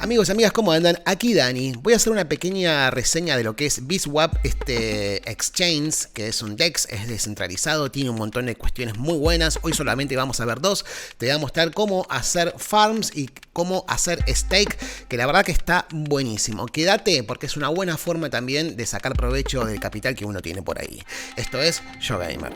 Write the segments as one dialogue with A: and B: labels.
A: Amigos, amigas, ¿cómo andan? Aquí Dani. Voy a hacer una pequeña reseña de lo que es VSWAP, este exchange, que es un DEX, es descentralizado, tiene un montón de cuestiones muy buenas. Hoy solamente vamos a ver dos. Te voy a mostrar cómo hacer farms y cómo hacer stake, que la verdad que está buenísimo. Quédate porque es una buena forma también de sacar provecho del capital que uno tiene por ahí. Esto es Yo Gamer.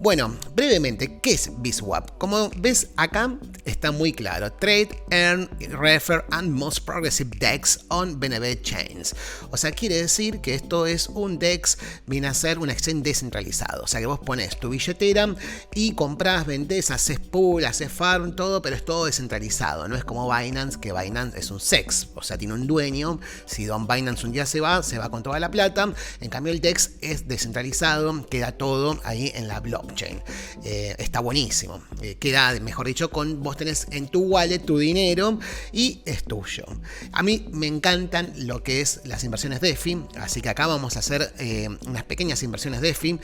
A: Bueno, brevemente, ¿qué es VSWAP? Como ves acá está muy claro. Trade, Earn, Refer and Most Progressive DEX on BNB Chains. O sea, quiere decir que esto es un DEX, viene a ser un exchange descentralizado. O sea, que vos pones tu billetera y compras, vendés, haces pool, haces farm, todo, pero es todo descentralizado. No es como Binance, que Binance es un SEX. O sea, tiene un dueño. Si Don Binance un día se va con toda la plata. En cambio, el DEX es descentralizado, queda todo ahí en la blockchain. Está buenísimo, queda, mejor dicho, con vos tenés en tu wallet tu dinero y es tuyo. A mí me encantan lo que es las inversiones DeFi, así que acá vamos a hacer unas pequeñas inversiones DeFi.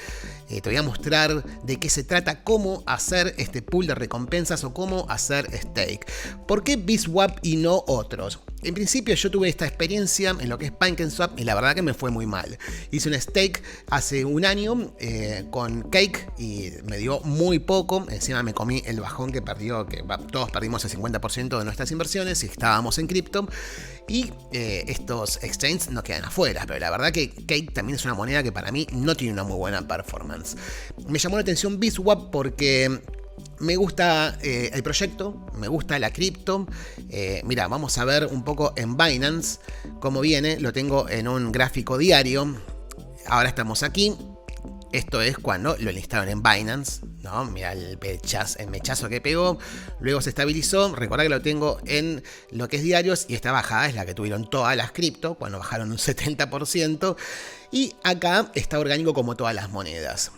A: Te voy a mostrar de qué se trata, cómo hacer este pool de recompensas o cómo hacer stake. ¿Por qué VSWAP y no otros? En principio yo tuve esta experiencia en lo que es PancakeSwap y la verdad que me fue muy mal. Hice un stake hace un año con Cake y me dio muy poco. Encima me comí el bajón que perdió, todos perdimos el 50% de nuestras inversiones y estábamos en cripto. Y estos exchanges no quedan afuera, pero la verdad que Cake también es una moneda que para mí no tiene una muy buena performance. Me llamó la atención VSWAP porque me gusta el proyecto, me gusta la cripto. Mira, vamos a ver un poco en Binance cómo viene. Lo tengo en un gráfico diario. Ahora estamos aquí. Esto es cuando lo listaron en Binance, ¿no? Mira el mechazo que pegó. Luego se estabilizó. Recuerda que lo tengo en lo que es diarios. Y esta bajada es la que tuvieron todas las cripto, cuando bajaron un 70%. Y acá está orgánico como todas las monedas.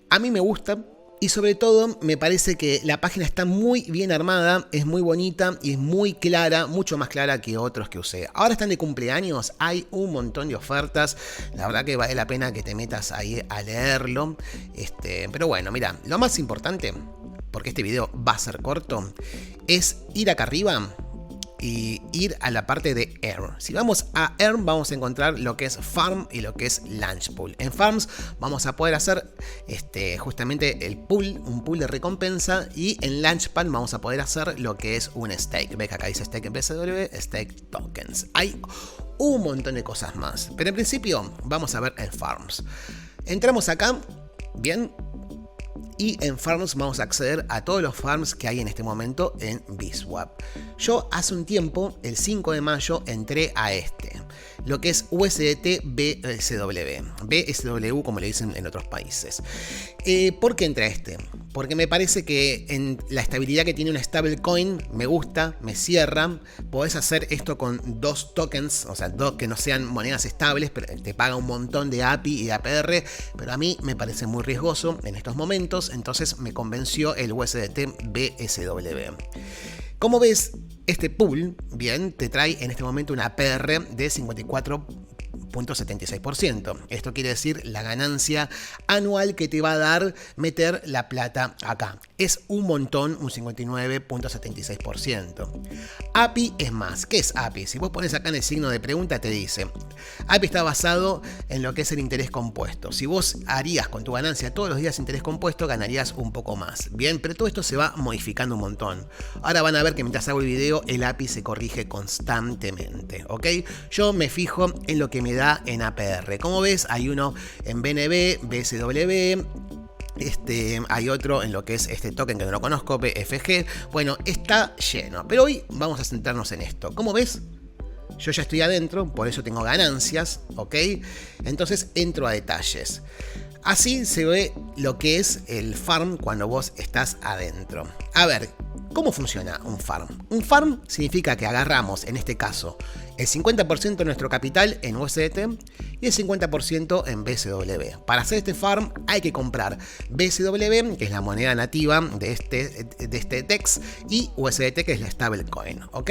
A: A mí me gusta. Y sobre todo me parece que la página está muy bien armada, es muy bonita y es muy clara, mucho más clara que otros que usé. Ahora están de cumpleaños, hay un montón de ofertas, la verdad que vale la pena que te metas ahí a leerlo. Pero bueno, mira, lo más importante, porque este video va a ser corto, es ir acá arriba y ir a la parte de Earn. Si vamos a Earn vamos a encontrar lo que es Farm y lo que es Launch Pool. En Farms vamos a poder hacer justamente el pool, un pool de recompensa, y en Launchpad vamos a poder hacer lo que es un stake. Ves que acá dice stake en BSW, stake tokens. Hay un montón de cosas más, pero en principio vamos a ver el Farms. Entramos acá, bien. Y en Farms vamos a acceder a todos los farms que hay en este momento en VSWAP. Yo hace un tiempo, el 5 de mayo, entré a lo que es USDT BSW. BSW como le dicen en otros países. ¿Por qué entré a Porque me parece que en la estabilidad que tiene una stablecoin me gusta, me cierra. Podés hacer esto con dos tokens, o sea, dos que no sean monedas estables, pero te paga un montón de API y de APR, pero a mí me parece muy riesgoso en estos momentos, entonces me convenció el USDT BSW. Como ves, este pool, bien, te trae en este momento una APR de 54.76%. Esto quiere decir la ganancia anual que te va a dar meter la plata acá. Es un montón, un 59.76%. API es más. ¿Qué es API? Si vos pones acá en el signo de pregunta te dice, API está basado en lo que es el interés compuesto. Si vos harías con tu ganancia todos los días interés compuesto, ganarías un poco más. Bien, pero todo esto se va modificando un montón. Ahora van a ver que mientras hago el video, el API se corrige constantemente, ¿ok? Yo me fijo en lo que me da en APR. Como ves, hay uno en BNB, BSW. Hay otro en lo que es este token que no lo conozco, BFG. Bueno, está lleno. Pero hoy vamos a centrarnos en esto. ¿Cómo ves? Yo ya estoy adentro, por eso tengo ganancias, ¿ok? Entonces entro a detalles. Así se ve lo que es el farm cuando vos estás adentro. A ver, ¿cómo funciona un farm? Un farm significa que agarramos, en este caso, El 50% de nuestro capital en USDT y el 50% en BSW. Para hacer este farm hay que comprar BSW, que es la moneda nativa de este DEX, y USDT, que es la stablecoin, ¿ok?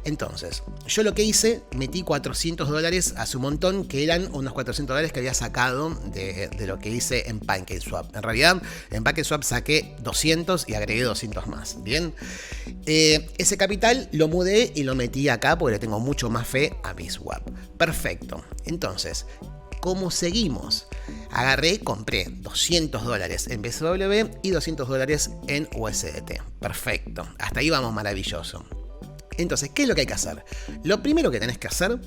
A: Entonces, yo lo que hice, metí $400 hace un montón, que eran unos $400 que había sacado de lo que hice en PancakeSwap. En realidad, en PancakeSwap saqué 200 y agregué 200 más, ¿bien? Ese capital lo mudé y lo metí acá porque le tengo mucho más fe a BSWAP. Perfecto. Entonces, ¿cómo seguimos? Agarré, compré $200 en BSW y $200 en USDT. Perfecto. Hasta ahí vamos maravilloso. Entonces, ¿qué es lo que hay que hacer? Lo primero que tenés que hacer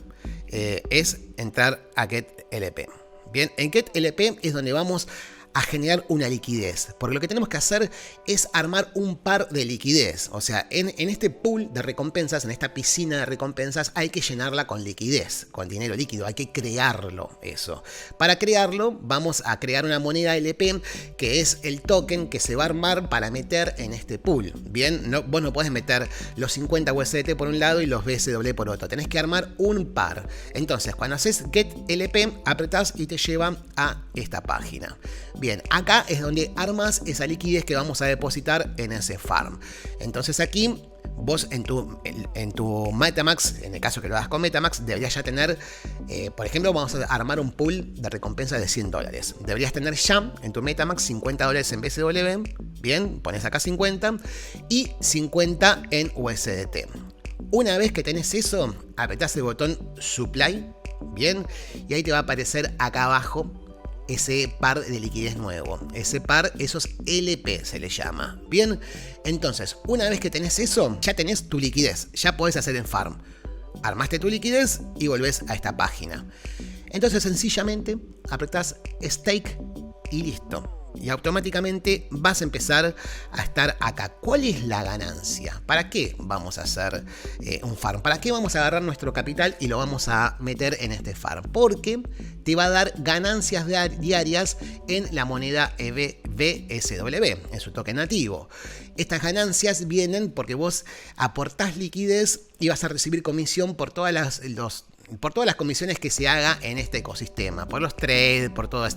A: es entrar a GetLP. Bien, en GetLP es donde vamos a generar una liquidez, porque lo que tenemos que hacer es armar un par de liquidez. O sea, en este pool de recompensas, en esta piscina de recompensas, hay que llenarla con liquidez, con dinero líquido, hay que crearlo eso. Para crearlo vamos a crear una moneda LP, que es el token que se va a armar para meter en este pool. Bien, vos no podés meter los 50 USDT por un lado y los BSW por otro, tenés que armar un par. Entonces, cuando haces GetLP, apretás y te lleva a esta página. Bien, acá es donde armas esa liquidez que vamos a depositar en ese farm. Entonces aquí vos en tu Metamask, en el caso que lo hagas con Metamask, deberías ya tener, por ejemplo, vamos a armar un pool de recompensa de $100. Deberías tener ya en tu Metamask $50 en BSW, bien, pones acá 50 y 50 en USDT. Una vez que tenés eso, apretás el botón Supply, bien, y ahí te va a aparecer acá abajo ese par de liquidez nuevo. Ese par, esos LP se le llama. Bien, entonces, una vez que tenés eso, ya tenés tu liquidez. Ya podés hacer en farm. Armaste tu liquidez y volvés a esta página. Entonces, sencillamente, apretás Stake y listo. Y automáticamente vas a empezar a estar acá. ¿Cuál es la ganancia? ¿Para qué vamos a hacer un farm? ¿Para qué vamos a agarrar nuestro capital y lo vamos a meter en este farm? Porque te va a dar ganancias diarias en la moneda BSW, en su token nativo. Estas ganancias vienen porque vos aportás liquidez y vas a recibir comisión por todas las comisiones que se haga en este ecosistema, por los trades, por todo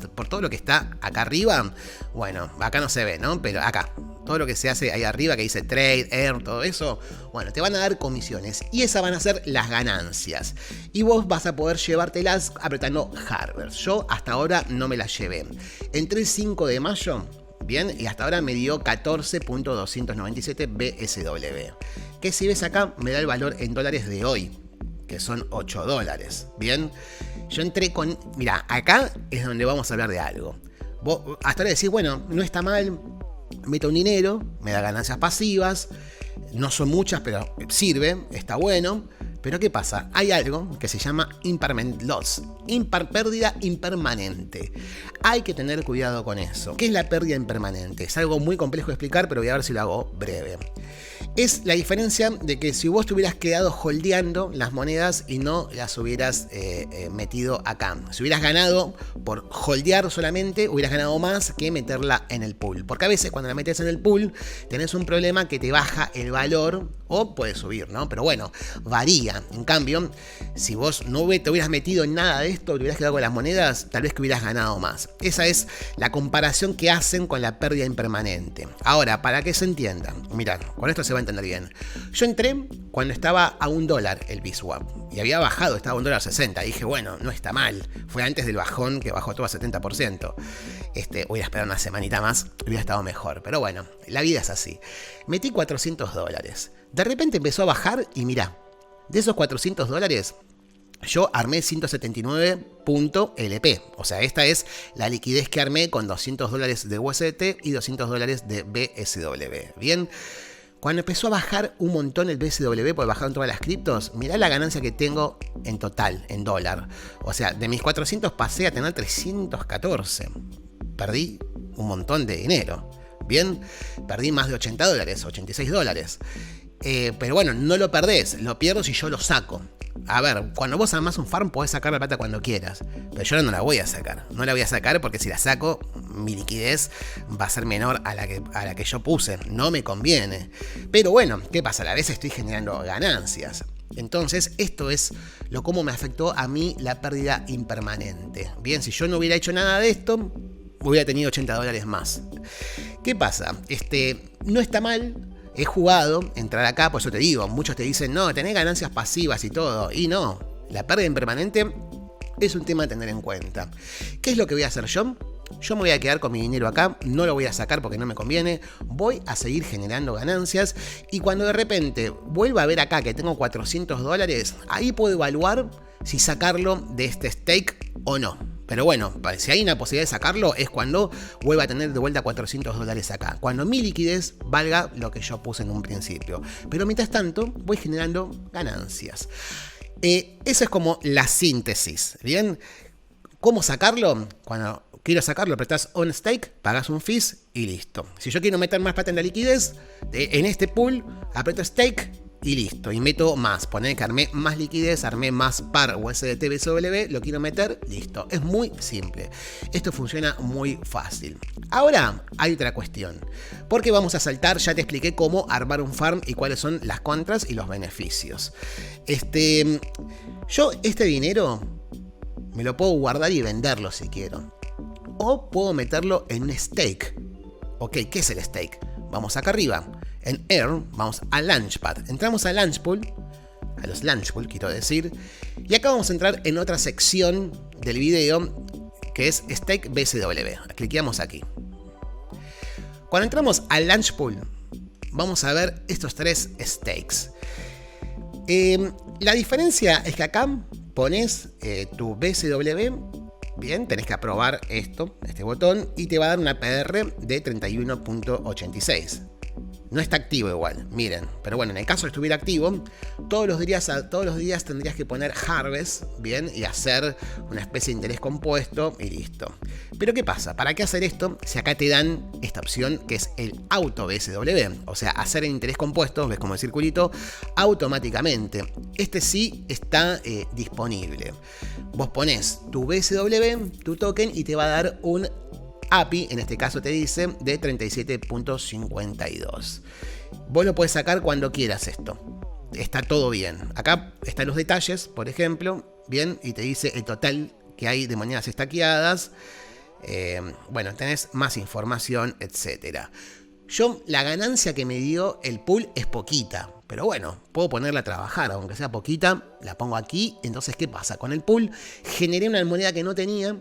A: lo que está acá arriba. Bueno, acá no se ve, ¿no? Pero acá, todo lo que se hace ahí arriba que dice trade, earn, todo eso, bueno, te van a dar comisiones y esas van a ser las ganancias. Y vos vas a poder llevártelas apretando Harvest. Yo hasta ahora no me las llevé. Entré el 5 de mayo, bien, y hasta ahora me dio 14.297 BSW. Que si ves acá, me da el valor en dólares de hoy, que son $8. Bien, yo entré con... Mira, acá es donde vamos a hablar de algo. Vos hasta ahora decís, bueno, no está mal, meto un dinero, me da ganancias pasivas, no son muchas, pero sirve, está bueno. Pero ¿qué pasa? Hay algo que se llama impermanent loss, pérdida impermanente. Hay que tener cuidado con eso. ¿Qué es la pérdida impermanente? Es algo muy complejo de explicar, pero voy a ver si lo hago breve. Es la diferencia de que si vos te hubieras quedado holdeando las monedas y no las hubieras metido acá. Si hubieras ganado por holdear solamente, hubieras ganado más que meterla en el pool. Porque a veces cuando la metes en el pool tenés un problema que te baja el valor o puede subir, ¿no? Pero bueno, varía. En cambio, si vos no te hubieras metido en nada de esto, te hubieras quedado con las monedas, tal vez que hubieras ganado más. Esa es la comparación que hacen con la pérdida impermanente. Ahora, para que se entienda, mirad, con esto se va a entender bien. Yo entré cuando estaba a $1 el BSWAP y había bajado, estaba a $1.60. Dije, bueno, no está mal. Fue antes del bajón que bajó todo a 70%. Voy a esperar una semanita más, hubiera estado mejor. Pero bueno, la vida es así. Metí $400. De repente empezó a bajar y mirá, de esos $400, yo armé 179.LP. O sea, esta es la liquidez que armé con $200 de USDT y $200 de BSW. Bien. Cuando empezó a bajar un montón el BSW, porque bajaron todas las criptos, mirá la ganancia que tengo en total, en dólar. O sea, de mis 400 pasé a tener 314. Perdí un montón de dinero. Bien, perdí más de $80, $86. Pero bueno, no lo perdés, lo pierdo si yo lo saco. A ver, cuando vos armás un farm podés sacar la plata cuando quieras, pero yo no la voy a sacar. No la voy a sacar porque si la saco, mi liquidez va a ser menor a la que yo puse. No me conviene. Pero bueno, ¿qué pasa? A la vez estoy generando ganancias. Entonces, esto es cómo me afectó a mí la pérdida impermanente. Bien, si yo no hubiera hecho nada de esto, hubiera tenido $80 más. ¿Qué pasa? No está mal. He jugado, entrar acá, por eso te digo, muchos te dicen, no, tenés ganancias pasivas y todo. Y no, la pérdida impermanente es un tema a tener en cuenta. ¿Qué es lo que voy a hacer yo? Yo me voy a quedar con mi dinero acá, no lo voy a sacar porque no me conviene, voy a seguir generando ganancias y cuando de repente vuelva a ver acá que tengo $400, ahí puedo evaluar si sacarlo de este stake o no. Pero bueno, si hay una posibilidad de sacarlo es cuando vuelva a tener de vuelta $400 acá. Cuando mi liquidez valga lo que yo puse en un principio. Pero mientras tanto voy generando ganancias. Esa es como la síntesis. ¿Bien? ¿Cómo sacarlo? Cuando quiero sacarlo, apretás on stake, pagas un fees y listo. Si yo quiero meter más plata en la liquidez, en este pool, aprieto stake y listo. Y meto más. Poner que armé más liquidez, armé más par USDT BSW, lo quiero meter, listo. Es muy simple. Esto funciona muy fácil. Ahora hay otra cuestión. Porque vamos a saltar, ya te expliqué cómo armar un farm y cuáles son las contras y los beneficios. Yo este dinero me lo puedo guardar y venderlo si quiero. O puedo meterlo en un stake. Ok, ¿qué es el stake? Vamos acá arriba. En Earn, vamos a Launchpad. Entramos a Launchpool. A los Launchpool, quiero decir. Y acá vamos a entrar en otra sección del video que es Stake BSW. Cliqueamos aquí. Cuando entramos al Launchpool, vamos a ver estos tres stakes. La diferencia es que acá pones tu BSW. Bien, tenés que aprobar este botón, y te va a dar una PR de 31.86. No está activo igual, miren. Pero bueno, en el caso de que estuviera activo, todos los días tendrías que poner Harvest, bien, y hacer una especie de interés compuesto y listo. Pero ¿qué pasa? ¿Para qué hacer esto si acá te dan esta opción que es el auto BSW? O sea, hacer el interés compuesto, ves como el circulito, automáticamente. Este sí está disponible. Vos pones tu BSW, tu token, y te va a dar un API, en este caso te dice, de 37.52. Vos lo puedes sacar cuando quieras esto. Está todo bien. Acá están los detalles, por ejemplo, bien, y te dice el total que hay de monedas estaqueadas. Bueno, tenés más información, etcétera. Yo, la ganancia que me dio el pool es poquita, pero bueno, puedo ponerla a trabajar, aunque sea poquita, la pongo aquí. Entonces, ¿qué pasa? Con el pool generé una moneda que no tenía,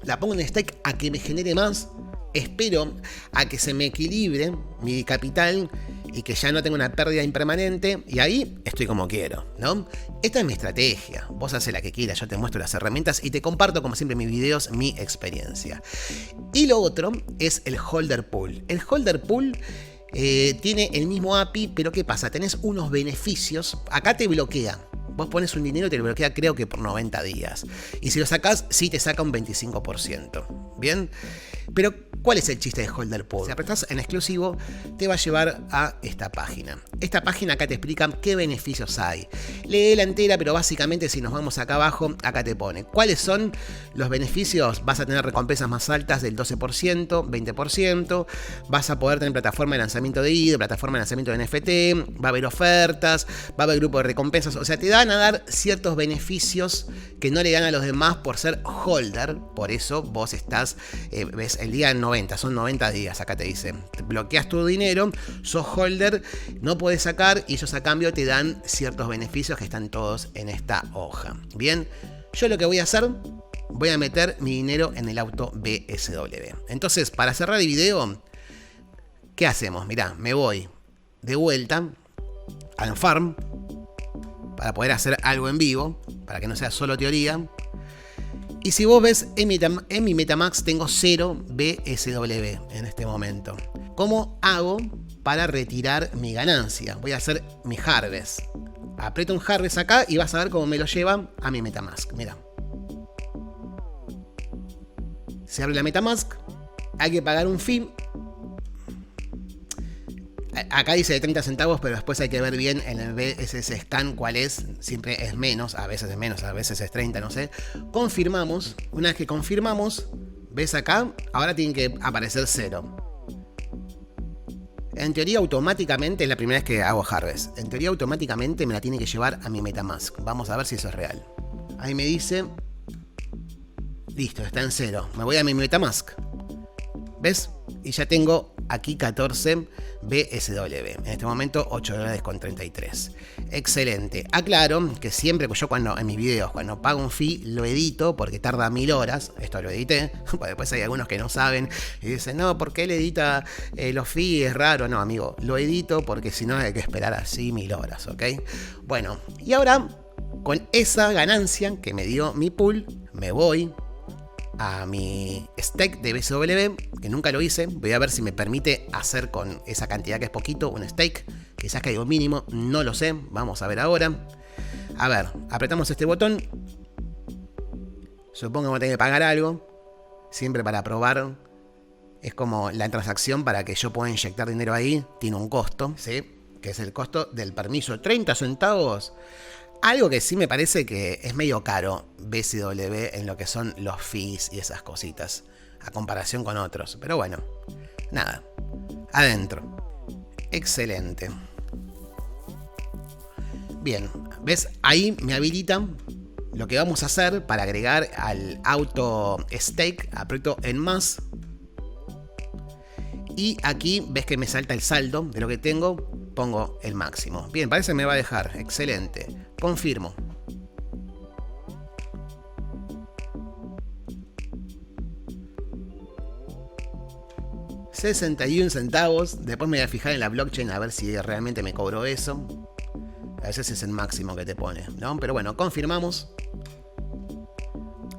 A: la pongo en stake a que me genere más, espero a que se me equilibre mi capital y que ya no tenga una pérdida impermanente, y ahí estoy como quiero, ¿no? Esta es mi estrategia. Vos haces la que quieras, yo te muestro las herramientas y te comparto, como siempre en mis videos, mi experiencia. Y lo otro es el holder pool. El holder pool tiene el mismo API, pero ¿qué pasa? Tenés unos beneficios. Acá te bloquea. Vos pones un dinero y te lo bloquea, creo que por 90 días. Y si lo sacás, sí te saca un 25%. ¿Bien? Pero, ¿cuál es el chiste de Holder Pool? Si apretás en exclusivo, te va a llevar a esta página. Esta página acá te explica qué beneficios hay. Lee la entera, pero básicamente si nos vamos acá abajo, acá te pone ¿cuáles son los beneficios? Vas a tener recompensas más altas del 12%, 20%. Vas a poder tener plataforma de lanzamiento de ID, plataforma de lanzamiento de NFT. Va a haber ofertas, va a haber grupo de recompensas. O sea, te van a dar ciertos beneficios que no le dan a los demás por ser holder. Por eso vos estás, ves, el día 90, son 90 días, acá te dice, bloqueas tu dinero, sos holder, no puedes sacar, y ellos a cambio te dan ciertos beneficios que están todos en esta hoja. Bien, yo lo que voy a hacer, voy a meter mi dinero en el auto BSW. Entonces, para cerrar el video, ¿qué hacemos? Mirá, me voy de vuelta al farm para poder hacer algo en vivo, para que no sea solo teoría. Y si vos ves, en mi Metamask tengo 0 BSW en este momento. ¿Cómo hago para retirar mi ganancia? Voy a hacer mi Harvest. Aprieto un Harvest acá y vas a ver cómo me lo lleva a mi Metamask. Mira. Se abre la Metamask. Hay que pagar un fee. Acá dice de 30 centavos, pero después hay que ver bien en el BSS Scan cuál es. Siempre es menos, a veces es menos, a veces es 30, no sé. Confirmamos. Una vez que confirmamos, ves acá, ahora tiene que aparecer 0. En teoría automáticamente, es la primera vez que hago Harvest, en teoría automáticamente me la tiene que llevar a mi MetaMask. Vamos a ver si eso es real. Ahí me dice, listo, está en 0. Me voy a mi MetaMask. ¿Ves? Y ya tengo aquí 14 BSW. En este momento $8.33. Excelente. Aclaro que siempre que yo en mis videos, cuando pago un fee, lo edito porque tarda 1000 horas. Esto lo edité. Después hay algunos que no saben y dicen, no, ¿por qué él edita los fees? Es raro. No, amigo, lo edito porque si no hay que esperar así 1000 horas, ¿ok? Bueno, y ahora con esa ganancia que me dio mi pool, me voy a mi stake de BSW, que nunca lo hice. Voy a ver si me permite hacer con esa cantidad que es poquito un stake. Quizás que hay un mínimo, no lo sé. Vamos a ver ahora. A ver, apretamos este botón. Supongo que voy a tener que pagar algo. Siempre para probar. Es como la transacción para que yo pueda inyectar dinero ahí. Tiene un costo, ¿sí? Que es el costo del permiso. 30 centavos. Algo que sí me parece que es medio caro BSW en lo que son los fees y esas cositas, a comparación con otros. Pero bueno, nada, adentro. Excelente. Bien, ¿ves? Ahí me habilitan lo que vamos a hacer para agregar al auto stake. Aprieto en más. Y aquí ves que me salta el saldo de lo que tengo. Pongo el máximo. Bien, parece que me va a dejar. Excelente. Confirmo. $61 centavos. Después me voy a fijar en la blockchain a ver si realmente me cobró eso. A veces es el máximo que te pone, ¿no? Pero bueno, confirmamos.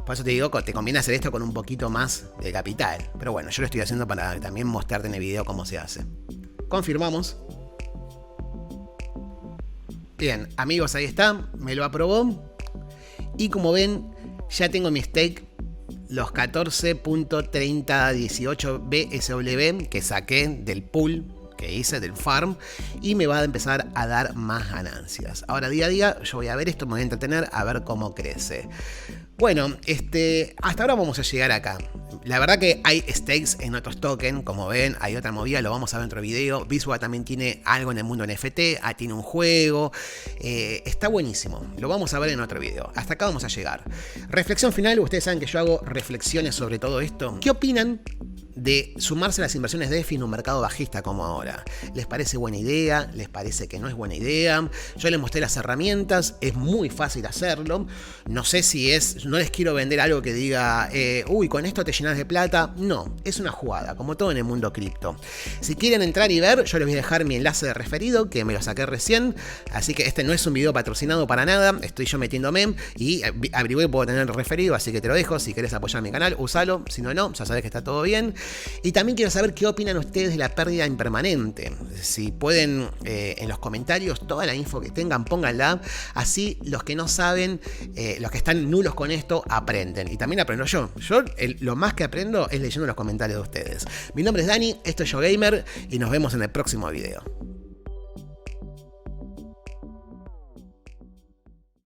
A: Por eso te digo, te conviene hacer esto con un poquito más de capital. Pero bueno, yo lo estoy haciendo para también mostrarte en el video cómo se hace. Confirmamos. Bien, amigos, ahí está. Me lo aprobó. Y como ven, ya tengo mi stake. Los 14.3018 BSW que saqué del pool que hice del farm. Y me va a empezar a dar más ganancias. Ahora día a día yo voy a ver esto, me voy a entretener a ver cómo crece. Bueno, hasta ahora vamos a llegar acá. La verdad que hay stakes en otros tokens, como ven, hay otra movida, lo vamos a ver en otro video. BSW también tiene algo en el mundo NFT, tiene un juego, está buenísimo, lo vamos a ver en otro video. Hasta acá vamos a llegar. Reflexión final, ustedes saben que yo hago reflexiones sobre todo esto. ¿Qué opinan de sumarse a las inversiones DeFi en un mercado bajista como ahora? ¿Les parece buena idea? ¿Les parece que no es buena idea? Yo les mostré las herramientas, es muy fácil hacerlo. No sé si no les quiero vender algo que diga, uy, con esto te llenas de plata. No, es una jugada, como todo en el mundo cripto. Si quieren entrar y ver, yo les voy a dejar mi enlace de referido, que me lo saqué recién. Así que este no es un video patrocinado para nada, estoy yo metiéndome y averigué, puedo tener el referido, así que te lo dejo. Si querés apoyar mi canal, úsalo. Si no, ya sabés que está todo bien. Y también quiero saber qué opinan ustedes de la pérdida impermanente. Si pueden, en los comentarios, toda la info que tengan, pónganla. Así los que no saben, los que están nulos con esto, aprenden. Y también aprendo yo. Lo más que aprendo es leyendo los comentarios de ustedes. Mi nombre es Dani, esto es Yo Gamer y nos vemos en el próximo video.